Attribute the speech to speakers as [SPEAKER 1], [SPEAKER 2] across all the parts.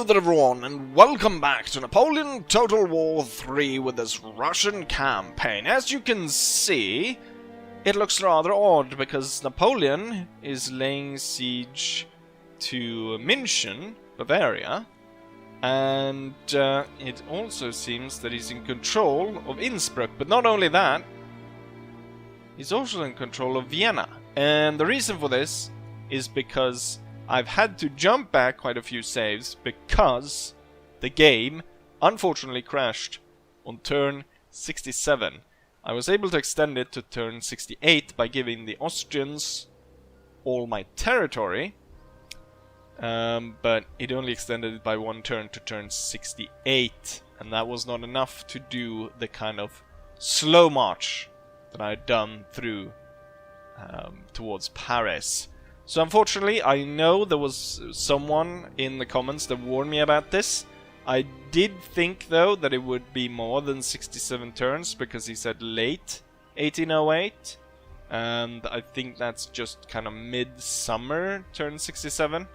[SPEAKER 1] there everyone, and welcome back to Napoleon Total War 3 with this Russian campaign. As you can see, it looks rather odd because Napoleon is laying siege to München, Bavaria, and it also seems that he's in control of Innsbruck, but not only that, he's also in control of Vienna. And the reason for this is because I've had to jump back quite a few saves because the game unfortunately crashed on turn 67. I was able to extend it to turn 68 by giving the Austrians all my territory, but it only extended it by one turn to turn 68, and that was not enough to do the kind of slow march that I had done through towards Paris. So unfortunately, I know there was someone in the comments that warned me about this. I did think, though, that it would be more than 67 turns, because he said late 1808. And I think that's just kind of mid-summer, turn 67.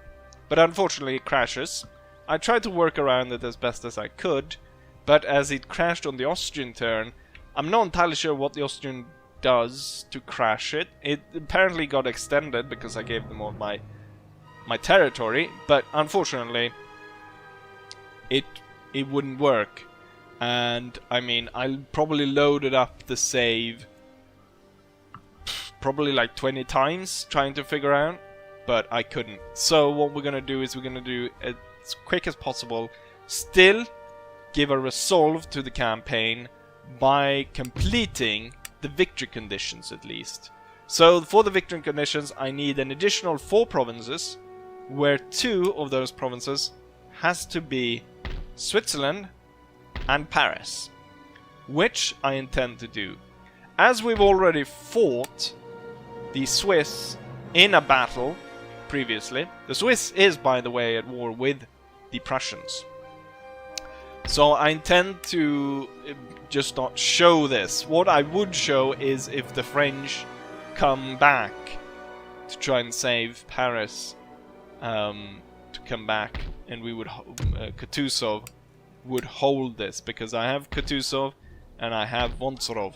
[SPEAKER 1] But unfortunately, it crashes. I tried to work around it as best as I could, but as it crashed on the Austrian turn, I'm not entirely sure what the Austrian does to crash it. It apparently got extended because I gave them all my territory, but unfortunately it wouldn't work. And I mean, I probably loaded up the save probably like 20 times trying to figure out, but I couldn't. So what we're gonna do is we're gonna do as quick as possible, still give a resolve to the campaign by completing the victory conditions at least. So for the victory conditions I need an additional 4 provinces, where 2 of those provinces has to be Switzerland and Paris, which I intend to do. As we've already fought the Swiss in a battle previously, the Swiss is, by the way, at war with the Prussians. So I intend to just not show this. What I would show is if the French come back to try and save Paris, to come back, and we would Kutuzov would hold this, because I have Kutuzov and I have Vontsorov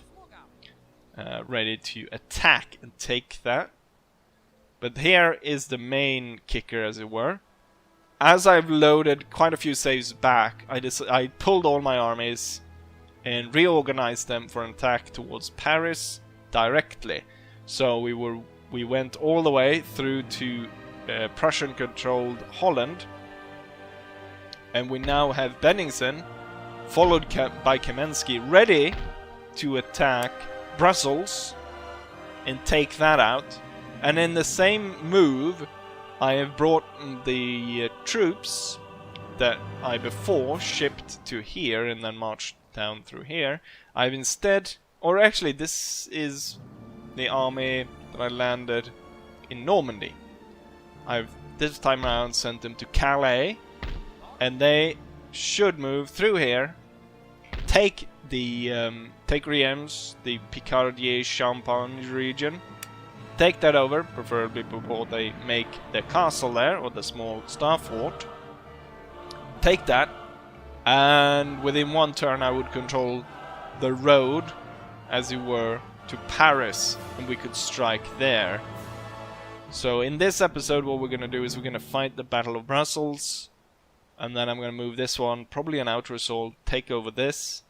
[SPEAKER 1] ready to attack and take that. But here is the main kicker, as it were. As I've loaded quite a few saves back, I pulled all my armies and reorganized them for an attack towards Paris directly. So we went all the way through to Prussian-controlled Holland, and we now have Benningsen, followed by Kamensky, ready to attack Brussels and take that out. And in the same move, I have brought the troops that I before shipped to here and then marched down through here. I've instead, or actually this is the army that I landed in Normandy. I've this time around sent them to Calais, and they should move through here, take the take Reims, the Picardy Champagne region. Take that over, preferably before they make their castle there, or the small star fort. Take that, and within one turn I would control the road, as it were, to Paris, and we could strike there. So in this episode what we're going to do is we're going to fight the Battle of Brussels, and then I'm going to move this one, probably an outer assault, take over this.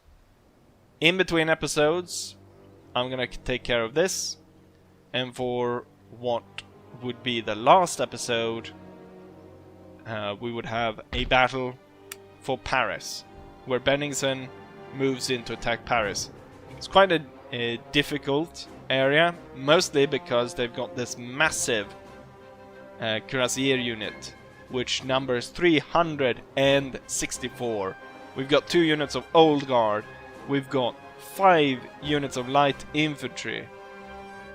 [SPEAKER 1] In between episodes, I'm going to take care of this. And for what would be the last episode, we would have a battle for Paris, where Benningsen moves in to attack Paris. It's quite a difficult area, mostly because they've got this massive cuirassier unit, which numbers 364. We've got 2 units of Old Guard, we've got 5 units of light infantry,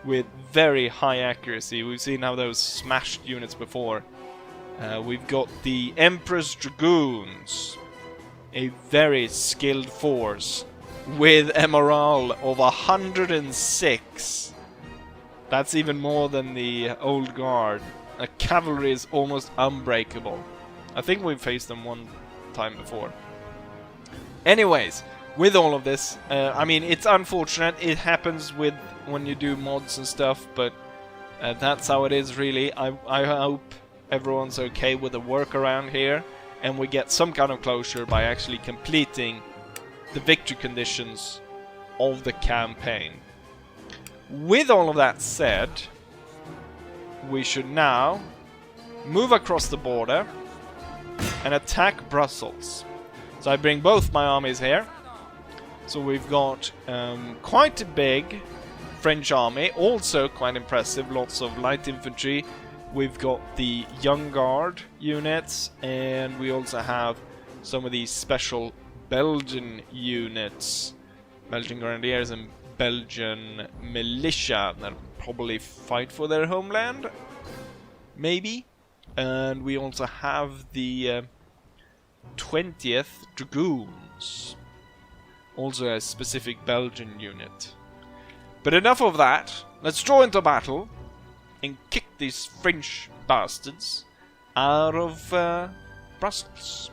[SPEAKER 1] with very high accuracy. We've seen how those smashed units before. We've got the Emperor's Dragoons, a very skilled force with a morale of 106. That's even more than the Old Guard. Cavalry is almost unbreakable. I think we've faced them one time before. Anyways, with all of this, I mean, it's unfortunate. It happens with when you do mods and stuff, but that's how it is, really. I hope everyone's okay with the workaround here, and we get some kind of closure by actually completing the victory conditions of the campaign. With all of that said, we should now move across the border and attack Brussels. So I bring both my armies here. So we've got quite a big French army, also quite impressive, lots of light infantry. We've got the Young Guard units, and we also have some of these special Belgian units, Belgian Grenadiers and Belgian militia that probably fight for their homeland, maybe. And we also have the 20th Dragoons, also a specific Belgian unit. But enough of that, let's draw into battle and kick these French bastards out of Brussels.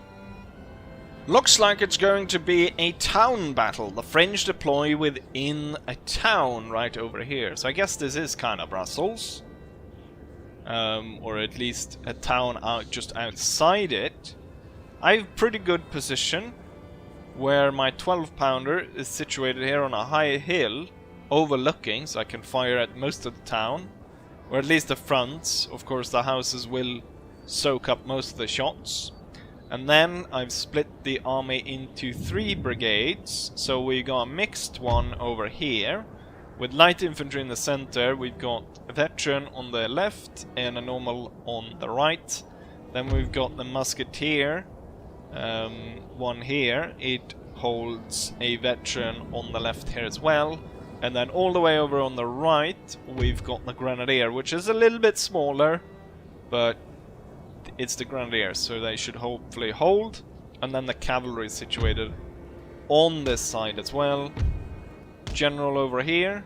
[SPEAKER 1] Looks like it's going to be a town battle. The French deploy within a town right over here. So I guess this is kind of Brussels. Or at least a town just outside it. I have pretty good position where my 12-pounder is situated here on a high hill overlooking, so I can fire at most of the town. Or at least the fronts. Of course the houses will soak up most of the shots. And then I've split the army into 3 brigades. So we got a mixed one over here. With light infantry in the center, we've got a veteran on the left and a normal on the right. Then we've got the musketeer one here. It holds a veteran on the left here as well. And then all the way over on the right, we've got the grenadier, which is a little bit smaller, but it's the grenadiers, so they should hopefully hold. And then the cavalry is situated on this side as well. General over here.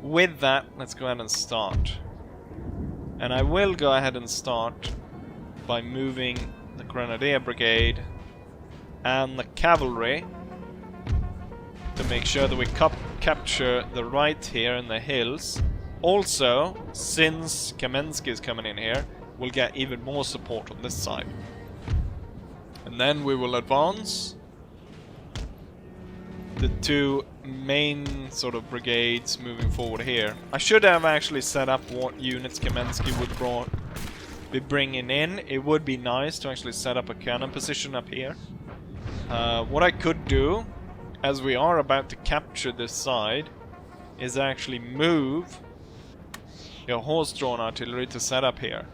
[SPEAKER 1] With that, let's go ahead and start. And I will go ahead and start by moving the Grenadier Brigade and the cavalry to make sure that we capture the right here in the hills. Also, since Kamensky is coming in here, we'll get even more support on this side. And then we will advance the 2 main sort of brigades moving forward here. I should have actually set up what units Kamensky would be bringing in. It would be nice to actually set up a cannon position up here. What I could do, as we are about to capture this side, is actually move your horse-drawn artillery to set up here.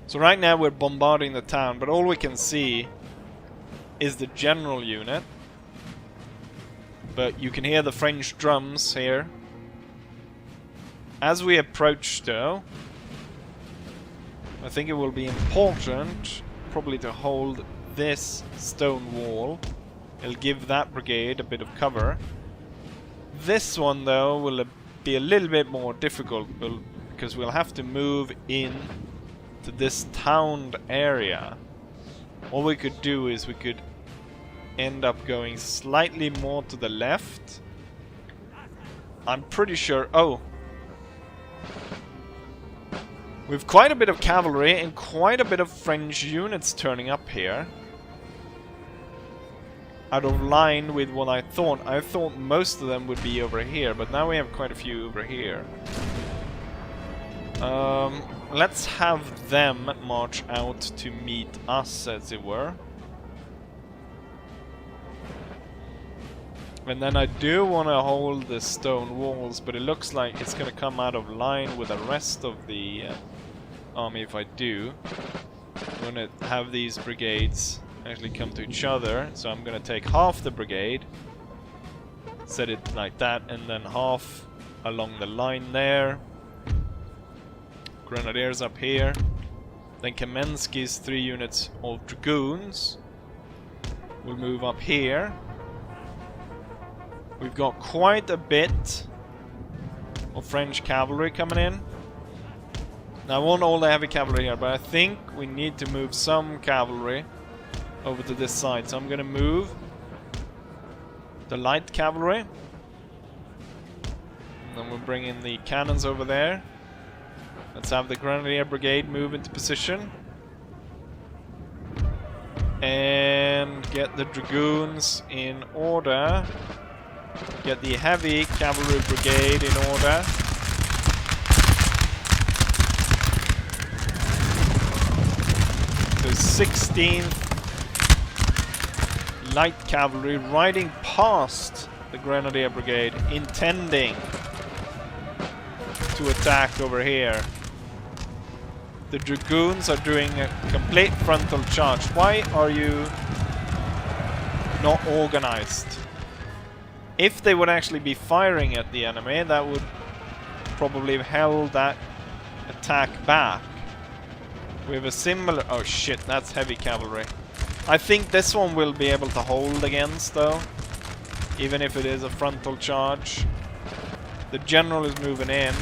[SPEAKER 1] So right now we're bombarding the town, but all we can see is the general unit. But you can hear the French drums here. As we approach though, I think it will be important probably to hold this stone wall. It'll give that brigade a bit of cover. This one though will be a little bit more difficult because we'll have to move in to this town area. All we could do is we could end up going slightly more to the left. I'm pretty sure... Oh! We've quite a bit of cavalry and quite a bit of French units turning up here. Out of line with what I thought. I thought most of them would be over here, but now we have quite a few over here. Let's have them march out to meet us, as it were. And then I do want to hold the stone walls, but it looks like it's going to come out of line with the rest of the army if I do. I'm going to have these brigades actually come to each other, so I'm going to take half the brigade, set it like that, and then half along the line there. Grenadiers up here. Then Kamensky's 3 units of dragoons will move up here. We've got quite a bit of French cavalry coming in. Now I want all the heavy cavalry here, but I think we need to move some cavalry over to this side. So I'm gonna move the light cavalry. And then we'll bring in the cannons over there. Let's have the Grenadier Brigade move into position. And get the Dragoons in order. Get the Heavy Cavalry Brigade in order. The 16th Light Cavalry riding past the Grenadier Brigade, intending to attack over here. The Dragoons are doing a complete frontal charge. Why are you not organized? If they would actually be firing at the enemy, that would probably have held that attack back. We have a similar... Oh shit, that's heavy cavalry. I think this one will be able to hold against, though. Even if it is a frontal charge. The general is moving in.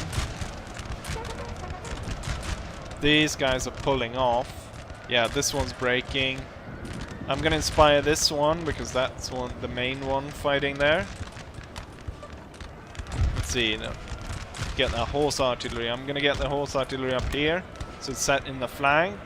[SPEAKER 1] These guys are pulling off. Yeah, this one's breaking. I'm gonna inspire this one because that's the main one fighting there. Let's see. No. Get the horse artillery. I'm gonna get the horse artillery up here, so it's set in the flank.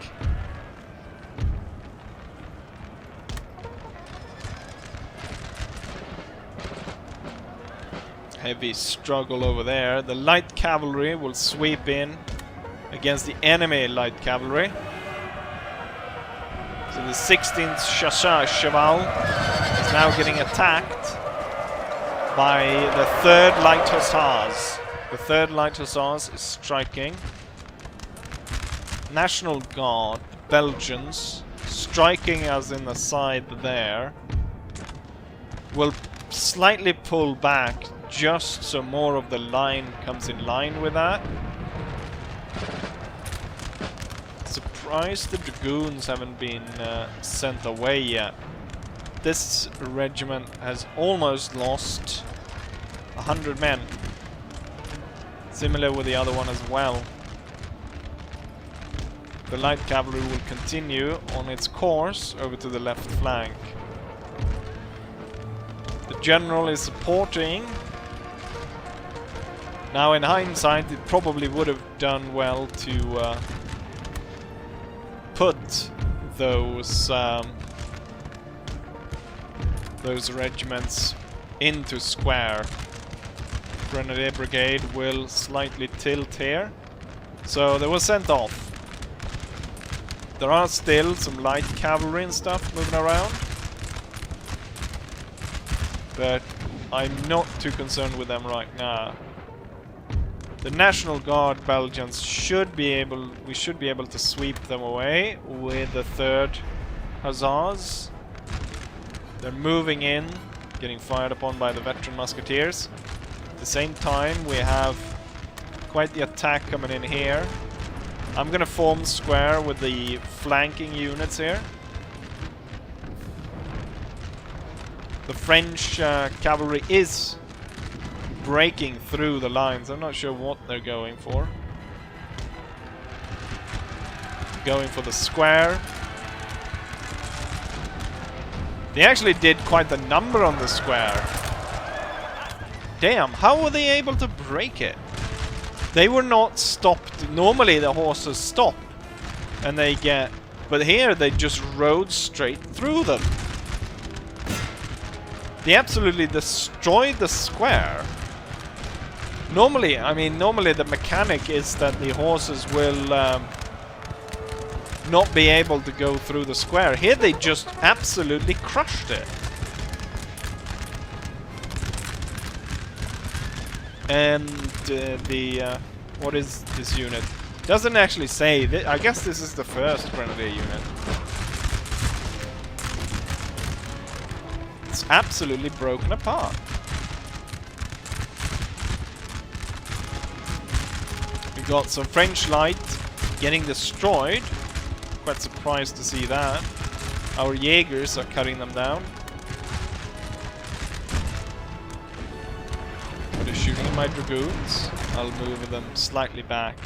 [SPEAKER 1] Heavy struggle over there. The light cavalry will sweep in against the enemy light cavalry. So the 16th Cheval is now getting attacked by the 3rd Light Hussars. The 3rd Light Hussars is striking. National Guard, Belgians, striking us in the side there. Will slightly pull back just so more of the line comes in line with that. Surprised the Dragoons haven't been sent away yet. This regiment has almost lost 100 men. Similar with the other one as well. The light cavalry will continue on its course over to the left flank. The general is supporting. Now in hindsight it probably would have done well to put those regiments into square. Grenadier Brigade will slightly tilt here. So they were sent off. There are still some light cavalry and stuff moving around. But I'm not too concerned with them right now. The National Guard Belgians should be able... We should be able to sweep them away with the 3rd Hussars. They're moving in, getting fired upon by the veteran musketeers. At the same time, we have quite the attack coming in here. I'm gonna form square with the flanking units here. The French cavalry is breaking through the lines. I'm not sure what they're going for. Going for the square. They actually did quite a number on the square. Damn, how were they able to break it? They were not stopped. Normally the horses stop and they get... But here they just rode straight through them. They absolutely destroyed the square. Normally, normally the mechanic is that the horses will not be able to go through the square. Here they just absolutely crushed it. And what is this unit? Doesn't actually say. I guess this is the first Grenadier unit. It's absolutely broken apart. We got some French light getting destroyed. Quite surprised to see that. Our Jaegers are cutting them down. They're shooting at my Dragoons. I'll move them slightly back.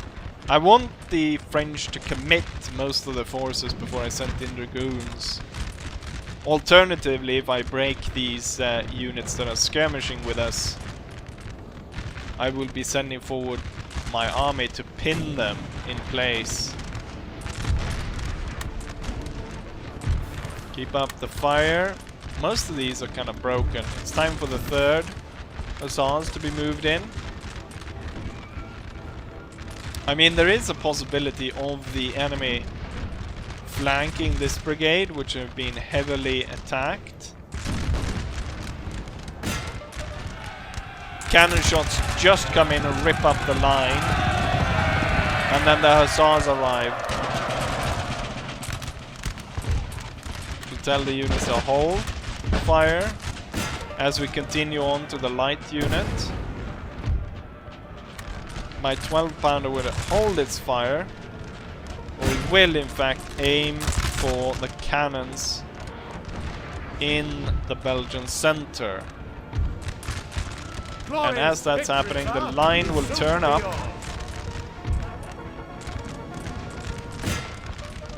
[SPEAKER 1] I want the French to commit most of the forces before I send in dragoons. Alternatively, if I break these units that are skirmishing with us, I will be sending forward my army to pin them in place. Keep up the fire. Most of these are kind of broken. It's time for the 3rd Hussars to be moved in. I mean, there is a possibility of the enemy flanking this brigade, which have been heavily attacked. Cannon shots just come in and rip up the line, and then the Hussars arrive to tell the units to hold fire as we continue on to the light unit. My 12-pounder will hold its fire, or it will in fact aim for the cannons in the Belgian center. And as that's happening, the line will turn up.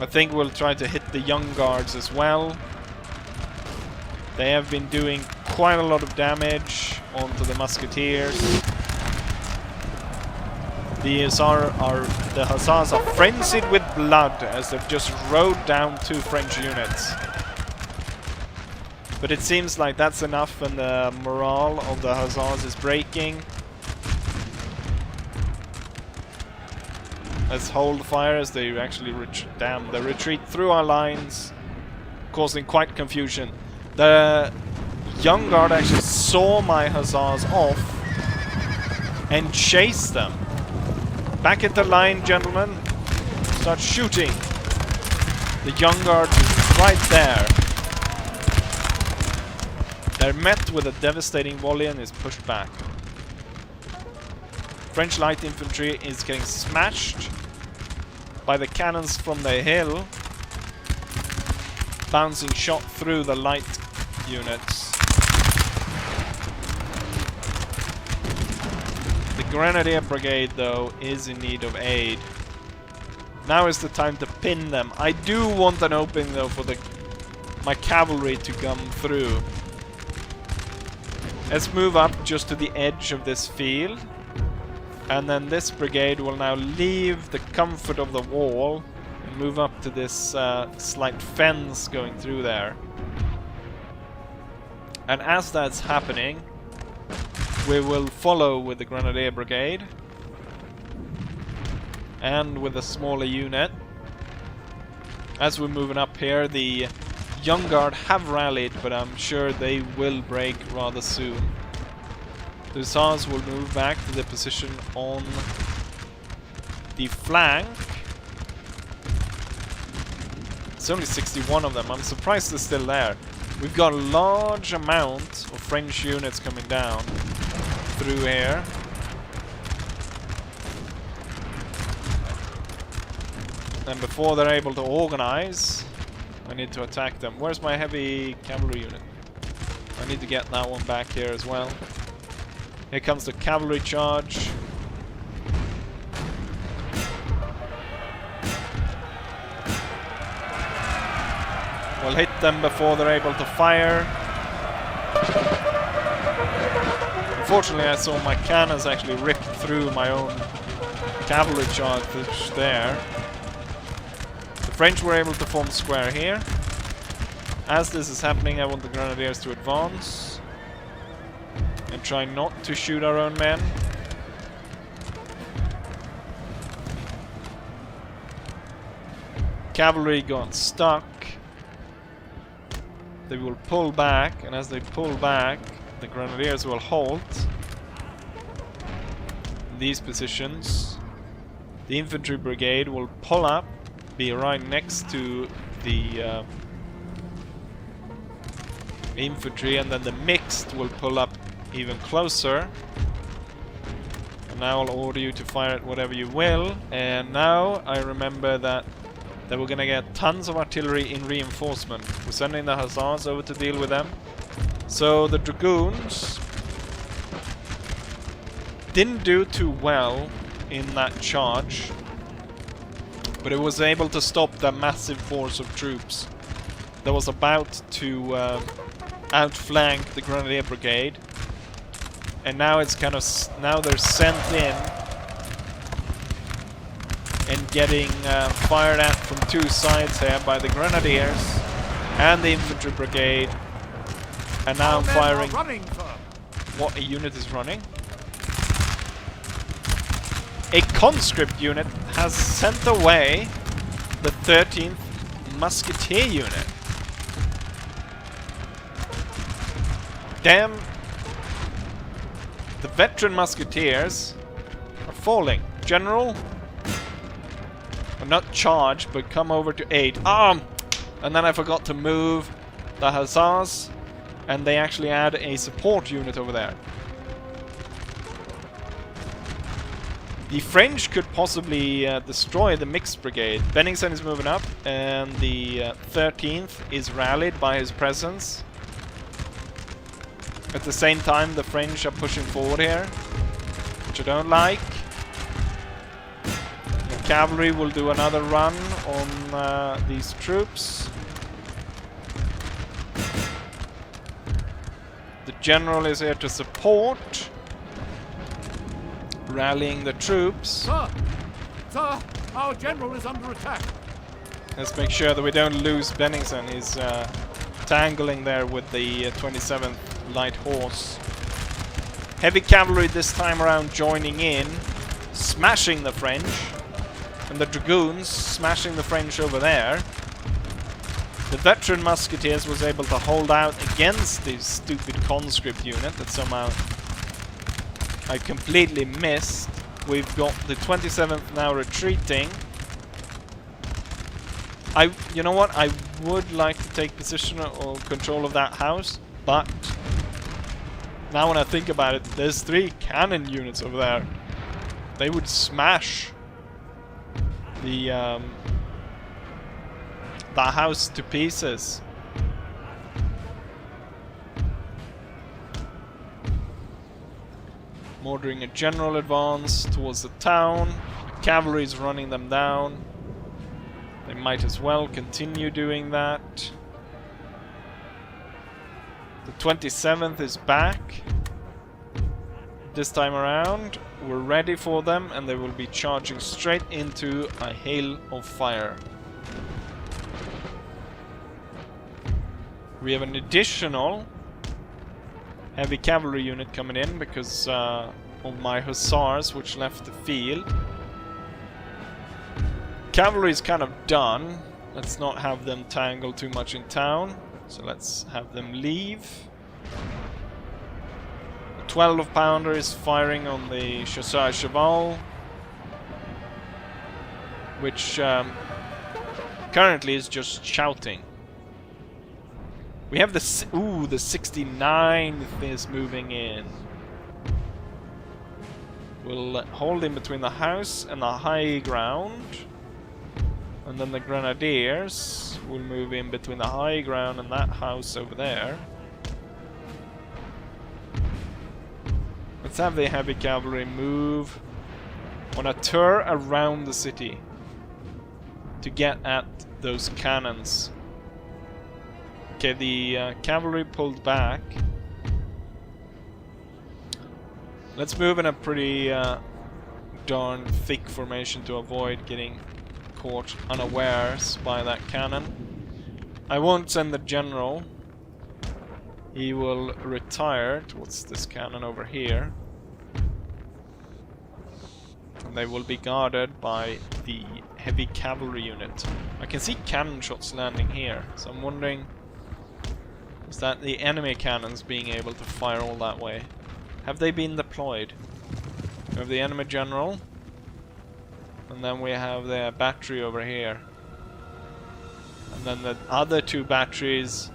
[SPEAKER 1] I think we'll try to hit the young guards as well. They have been doing quite a lot of damage onto the musketeers. The Hussars are frenzied with blood as they've just rode down 2 French units. But it seems like that's enough, and the morale of the Hussars is breaking. Let's hold fire as they actually they retreat through our lines, causing quite confusion. The young guard actually saw my Hussars off and chased them. Back at the line, gentlemen. Start shooting. The young guard is right there. They're met with a devastating volley and is pushed back. French light infantry is getting smashed by the cannons from the hill, bouncing shot through the light units. The Grenadier Brigade, though, is in need of aid. Now is the time to pin them. I do want an opening, though, for my cavalry to come through. Let's move up just to the edge of this field. And then this brigade will now leave the comfort of the wall and move up to this slight fence going through there. And as that's happening, we will follow with the Grenadier Brigade and with a smaller unit. As we're moving up here, the Young Guard have rallied, but I'm sure they will break rather soon. The Hussars will move back to their position on the flank. It's only 61 of them. I'm surprised they're still there. We've got a large amount of French units coming down through here. And before they're able to organize, I need to attack them. Where's my heavy cavalry unit? I need to get that one back here as well. Here comes the Cavalry Charge. We'll hit them before they're able to fire. Unfortunately, I saw my cannons actually rip through my own Cavalry Charge there. The French were able to form square here. As this is happening, I want the Grenadiers to advance and try not to shoot our own men. Cavalry got stuck. They will pull back, and as they pull back, the Grenadiers will halt in these positions. The Infantry Brigade will pull up, be right next to the infantry, and then the mixed will pull up even closer. And now I'll order you to fire at whatever you will. And now I remember that we're gonna get tons of artillery in reinforcement. We're sending the Hussars over to deal with them. So the Dragoons didn't do too well in that charge. But it was able to stop the massive force of troops that was about to outflank the Grenadier Brigade. And now it's kind of... now they're sent in and getting fired at from two sides here by the Grenadiers and the Infantry Brigade. And now I'm firing... What a unit is running? A conscript unit has sent away the 13th Musketeer unit. Damn. The veteran Musketeers are falling. General, not charge, but come over to aid. And then I forgot to move the Hussars, and they actually add a support unit over there. The French could possibly destroy the mixed brigade. Bennigsen is moving up, and the 13th is rallied by his presence. At the same time, the French are pushing forward here, which I don't like. The cavalry will do another run on these troops. The general is here to support, rallying the troops.
[SPEAKER 2] Sir, our general is under attack.
[SPEAKER 1] Let's make sure that we don't lose Bennigsen. He's tangling there with the 27th Light Horse. Heavy cavalry this time around joining in, smashing the French, and the dragoons smashing the French over there. The veteran musketeers was able to hold out against this stupid conscript unit that somehow I completely missed. We've got the 27th now retreating. You know what? I would like to take position or control of that house, but now when I think about it, there's 3 cannon units over there. They would smash the house to pieces. I'm ordering a general advance towards the town. The cavalry is running them down. They might as well continue doing that. The 27th is back. This time around, we're ready for them, and they will be charging straight into a hail of fire. We have an additional heavy cavalry unit coming in because of my hussars, which left the field. Cavalry is kind of done. Let's not have them tangle too much in town. So let's have them leave. The 12-pounder is firing on the Chasseur Cheval, which currently is just shouting. We have the 69th is moving in. We'll hold in between the house and the high ground. And then the Grenadiers will move in between the high ground and that house over there. Let's have the heavy cavalry move on a tour around the city to get at those cannons. Okay, the cavalry pulled back. Let's move in a pretty darn thick formation to avoid getting caught unawares by that cannon. I won't send the general. He will retire towards this cannon over here. And they will be guarded by the heavy cavalry unit. I can see cannon shots landing here, so I'm wondering, is that the enemy cannons being able to fire all that way? Have they been deployed? We have the enemy general. And then we have the battery over here. And then the other 2 batteries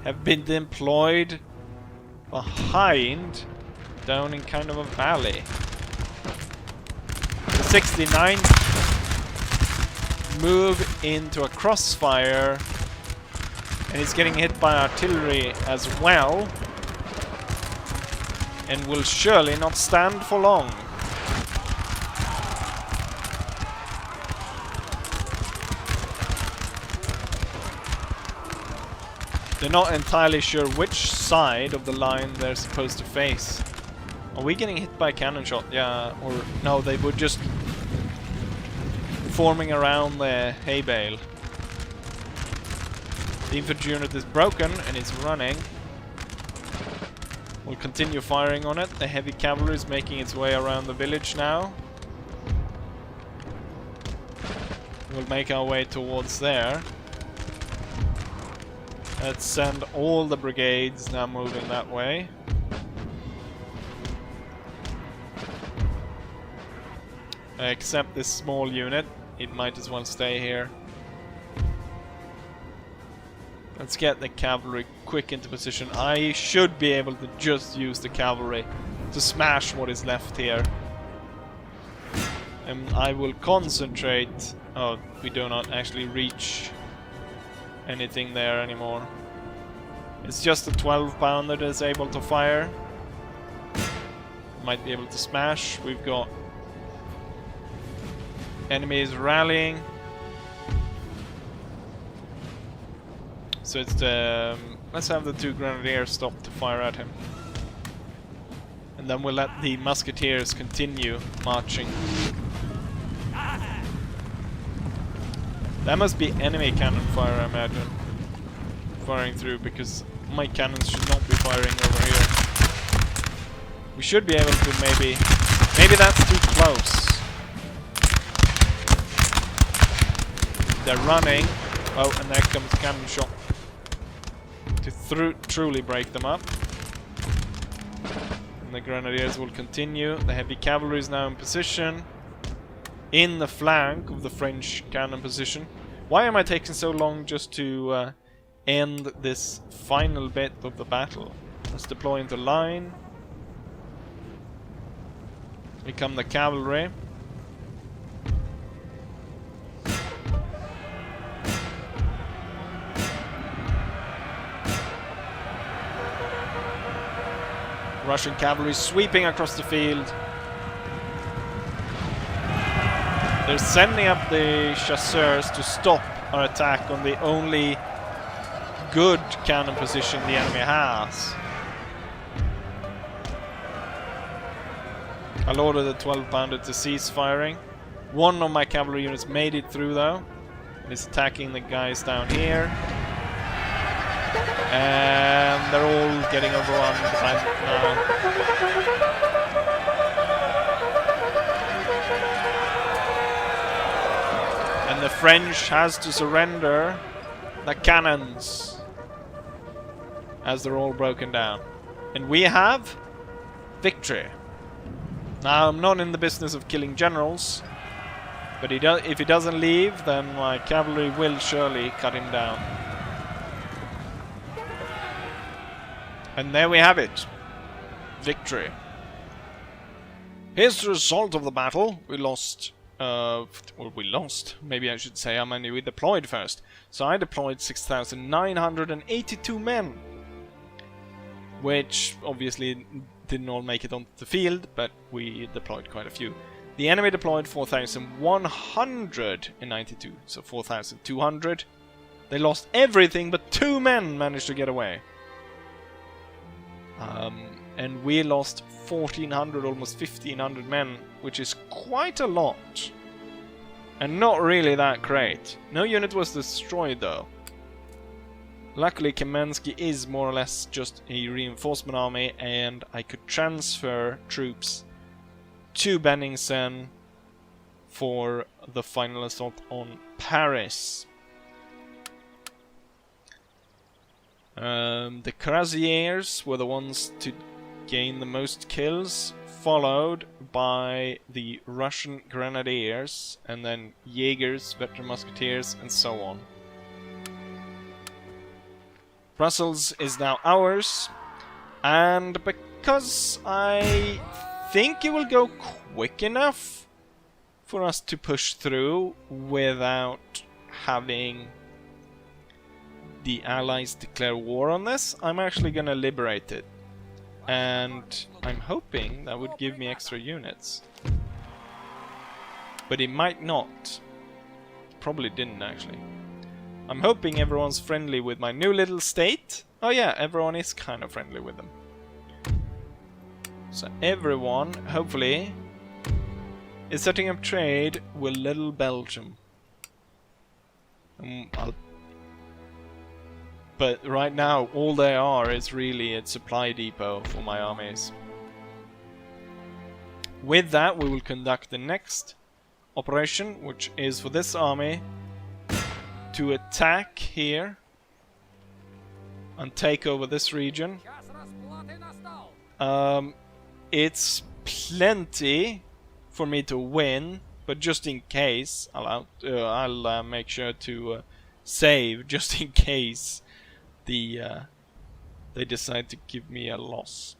[SPEAKER 1] have been deployed behind, down in kind of a valley. The 69 move into a crossfire, and he's getting hit by artillery as well, and will surely not stand for long. They're not entirely sure which side of the line they're supposed to face. Are we getting hit by a cannon shot? Yeah, or no, they were just forming around the hay bale. The infantry unit is broken and it's running. We'll continue firing on it. The heavy cavalry is making its way around the village now. We'll make our way towards there. Let's send all the brigades now moving that way. Except this small unit. It might as well stay here. Let's get the cavalry quick into position. I should be able to just use the cavalry to smash what is left here. And I will concentrate... Oh, we do not actually reach anything there anymore. It's just a 12-pounder that is able to fire. Might be able to smash. We've got enemies rallying. So it's the... let's have the 2 grenadiers stop to fire at him. And then we'll let the musketeers continue marching. That must be enemy cannon fire, I imagine. Firing through, because my cannons should not be firing over here. We should be able to maybe... Maybe that's too close. They're running. Oh, and there comes cannon shot. To truly break them up. And the grenadiers will continue. The heavy cavalry is now in position. In the flank of the French cannon position. Why am I taking so long just to end this final bit of the battle? Let's deploy into line. Here come the cavalry. Russian cavalry sweeping across the field. They're sending up the chasseurs to stop our attack on the only good cannon position the enemy has. I'll order the 12-pounder to cease firing. One of my cavalry units made it through though. And is attacking the guys down here. And they're all getting overrun now. And the French has to surrender the cannons as they're all broken down. And we have victory. Now, I'm not in the business of killing generals, but if he doesn't leave, then my cavalry will surely cut him down. And there we have it. Victory. Here's the result of the battle. We lost... well, we lost. Maybe I should say how many we deployed first. So I deployed 6,982 men. Which obviously didn't all make it onto the field, but we deployed quite a few. The enemy deployed 4,192, so 4,200. They lost everything, but 2 men managed to get away. And we lost 1,400, almost 1,500 men, which is quite a lot. And not really that great. No unit was destroyed though. Luckily Kamensky is more or less just a reinforcement army, and I could transfer troops to Benningsen for the final assault on Paris. The Cuirassiers were the ones to gain the most kills, followed by the Russian Grenadiers, and then Jaegers, Veteran Musketeers, and so on. Brussels is now ours, and because I think it will go quick enough for us to push through without having the Allies declare war on this, I'm actually gonna liberate it. And I'm hoping that would give me extra units. But it might not. Probably didn't actually. I'm hoping everyone's friendly with my new little state. Oh yeah, everyone is kind of friendly with them. So everyone, hopefully, is setting up trade with little Belgium. But right now, all they are is really a supply depot for my armies. With that, we will conduct the next operation, which is for this army to attack here and take over this region. It's plenty for me to win, but just in case, I'll make sure to save just in case they decide to give me a loss.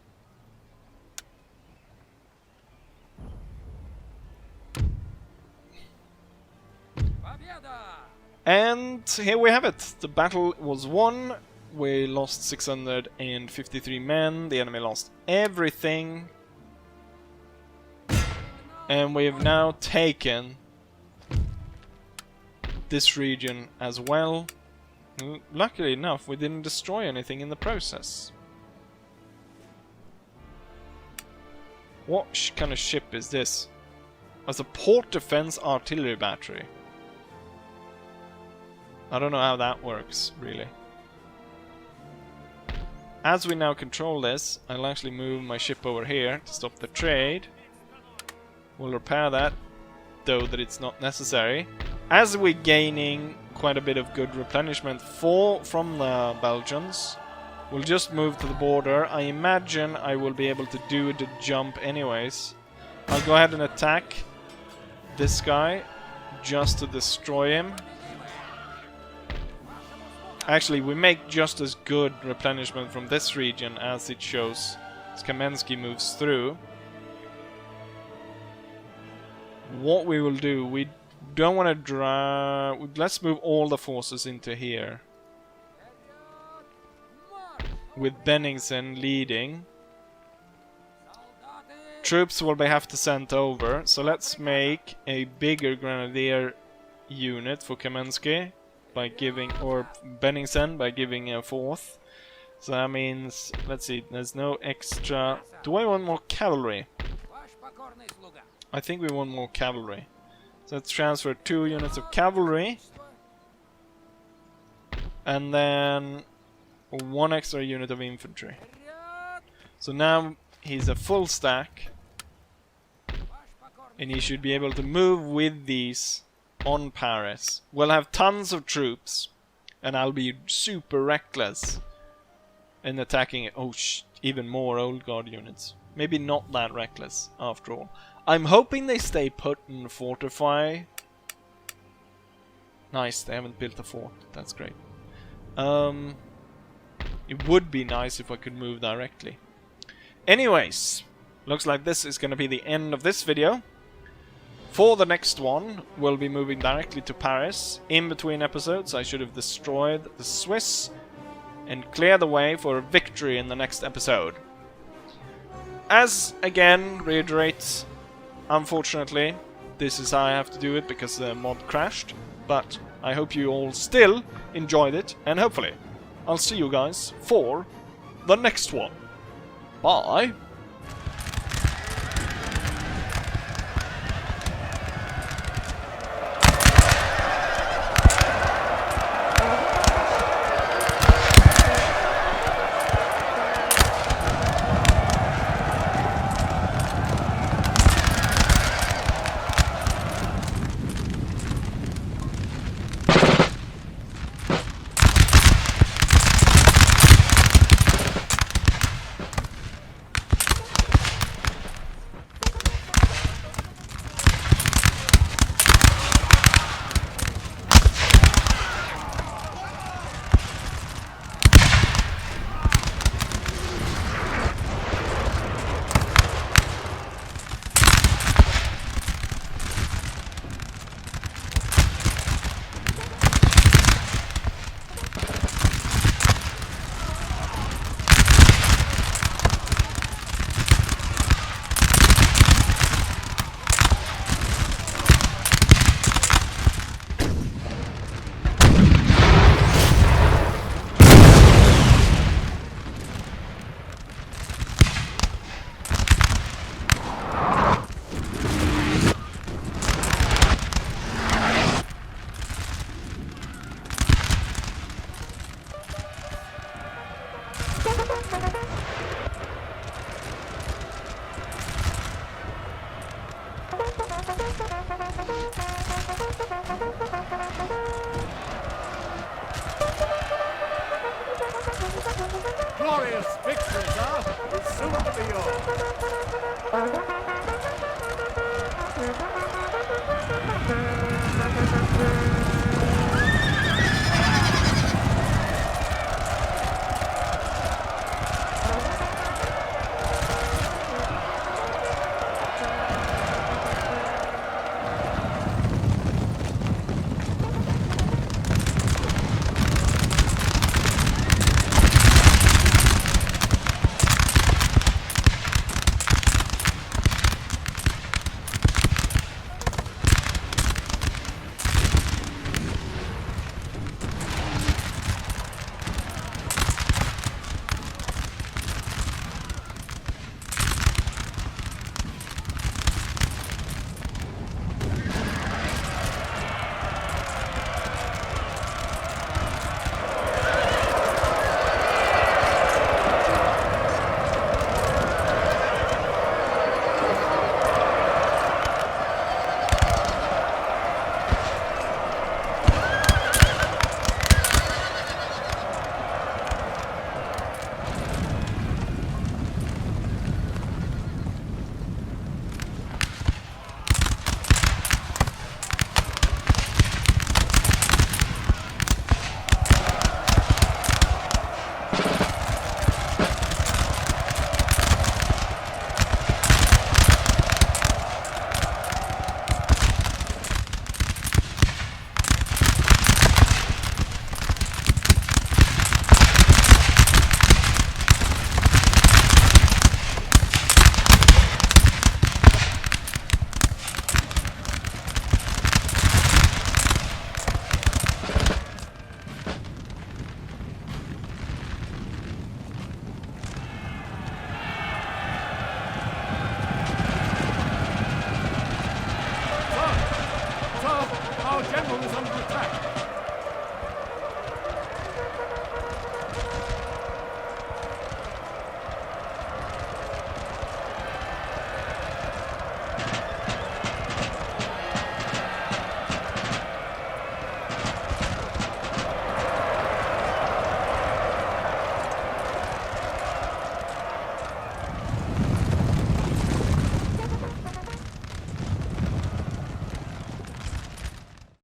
[SPEAKER 1] And here we have it. The battle was won. We lost 653 men. The enemy lost everything. And we have now taken this region as well. Luckily enough, we didn't destroy anything in the process. What kind of ship is this? As a port defense artillery battery. I don't know how that works, really. As we now control this, I'll actually move my ship over here to stop the trade. We'll repair that, though that it's not necessary. As we're gaining quite a bit of good replenishment from the Belgians, we'll just move to the border. I imagine I will be able to do the jump anyways. I'll go ahead and attack this guy just to destroy him. Actually, we make just as good replenishment from this region as it shows as Kamensky moves through. What we will do, we don't want to drive... Let's move all the forces into here. With Benningsen leading. Troops will have to send over, so let's make a bigger grenadier unit for Kamensky. By giving, or Benningsen by giving a fourth. So that means, let's see, there's no extra. Do I want more cavalry? I think we want more cavalry. So let's transfer 2 units of cavalry. And then 1 extra unit of infantry. So now he's a full stack. And he should be able to move with these on Paris. We'll have tons of troops, and I'll be super reckless in attacking it. Oh, even more old guard units. Maybe not that reckless, after all. I'm hoping they stay put and fortify. Nice, they haven't built a fort. That's great. It would be nice if I could move directly. Anyways, looks like this is going to be the end of this video. For the next one, we'll be moving directly to Paris. In between episodes, I should have destroyed the Swiss and clear the way for a victory in the next episode. As, again, reiterates, unfortunately, this is how I have to do it because the mod crashed. But I hope you all still enjoyed it, and hopefully I'll see you guys for the next one. Bye!
[SPEAKER 2] Glorious victory, sir, is soon to be yours. Sir, our general is under attack.